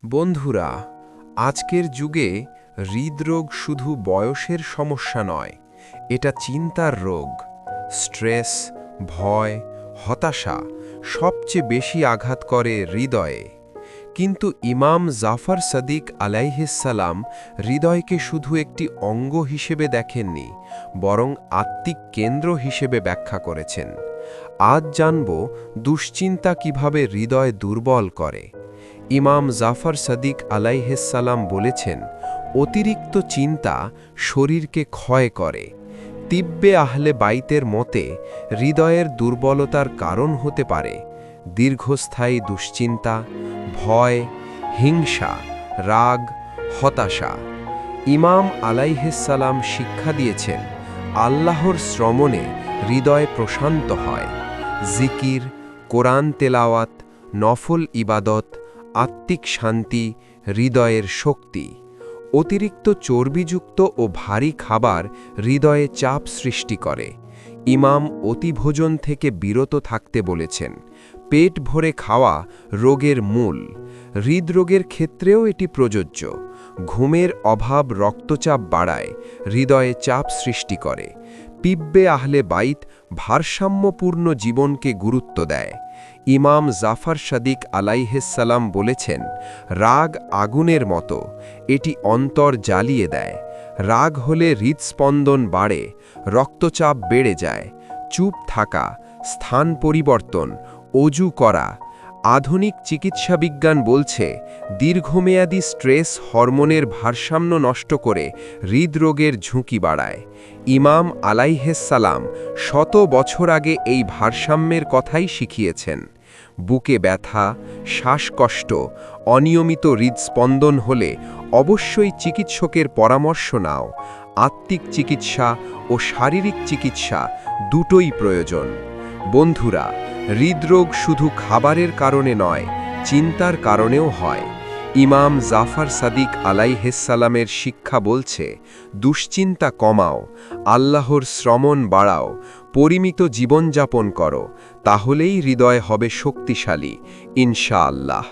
বন্ধুরা, আজকের যুগে হৃদরোগ শুধু বয়সের সমস্যা নয়, এটা চিন্তার রোগ। স্ট্রেস, ভয়, হতাশা সবচেয়ে বেশি আঘাত করে হৃদয়ে। কিন্তু ইমাম জাফর সাদিক আলাইহিসসালাম হৃদয়কে শুধু একটি অঙ্গ হিসেবে দেখেননি, বরং আত্মিক কেন্দ্র হিসেবে ব্যাখ্যা করেছেন। আজ জানব দুশ্চিন্তা কিভাবে হৃদয় দুর্বল করে। ইমাম জাফর সাদিক আলাইহিসসালাম বলেছেন, অতিরিক্ত চিন্তা শরীরকে ক্ষয় করে। তিব্বে আহলে বাইতের মতে হৃদয়ের দুর্বলতার কারণ হতে পারে দীর্ঘস্থায়ী দুশ্চিন্তা, ভয়, হিংসা, রাগ, হতাশা। ইমাম আলাইহিসসালাম শিক্ষা দিয়েছেন, আল্লাহর শ্রমণে হৃদয় প্রশান্ত হয়। জিকির, কোরআন তেলাওয়াত, নফল ইবাদত, আত্মিক শান্তি হৃদয়ের শক্তি। অতিরিক্ত চর্বিযুক্ত ও ভারী খাবার হৃদয়ে চাপ সৃষ্টি করে। ইমাম অতিভোজন থেকে বিরত থাকতে বলেছেন। পেট ভরে খাওয়া রোগের মূল। হৃদরোগের ক্ষেত্রেও এটি প্রযোজ্য। ঘুমের অভাব রক্তচাপ বাড়ায়, হৃদয়ে চাপ সৃষ্টি করে। তিব্বে আহলে বাইত ভারসাম্যপূর্ণ জীবনকে গুরুত্ব দেয়। ইমাম জাফর সাদিক আলাইহিসসালাম বলেছেন, রাগ আগুনের মতো, এটি অন্তর জ্বালিয়ে দেয়। রাগ হলে হৃদস্পন্দন বাড়ে, রক্তচাপ বেড়ে যায়। চুপ থাকা, স্থান পরিবর্তন, অজু করা। আধুনিক চিকিৎসাবিজ্ঞান বলছে, দীর্ঘমেয়াদী স্ট্রেস হরমোনের ভারসাম্য নষ্ট করে হৃদরোগের ঝুঁকি বাড়ায়। ইমাম আলাইহিসসালাম শত বছর আগে এই ভারসাম্যের কথাই শিখিয়েছেন। বুকে ব্যথা, শ্বাসকষ্ট, অনিয়মিত হৃদস্পন্দন হলে অবশ্যই চিকিৎসকের পরামর্শ নাও। আত্মিক চিকিৎসা ও শারীরিক চিকিৎসা দুটোই প্রয়োজন। বন্ধুরা, হৃদরোগ শুধু খাবারের কারণে নয়, চিন্তার কারণেও হয়। ইমাম জাফর সাদিক আলাইহিসসালামের শিক্ষা বলছে, দুশ্চিন্তা কমাও, আল্লাহর শ্রমণ বাড়াও, পরিমিত জীবনযাপন করো, তাহলেই হৃদয় হবে শক্তিশালী, ইনশাআল্লাহ।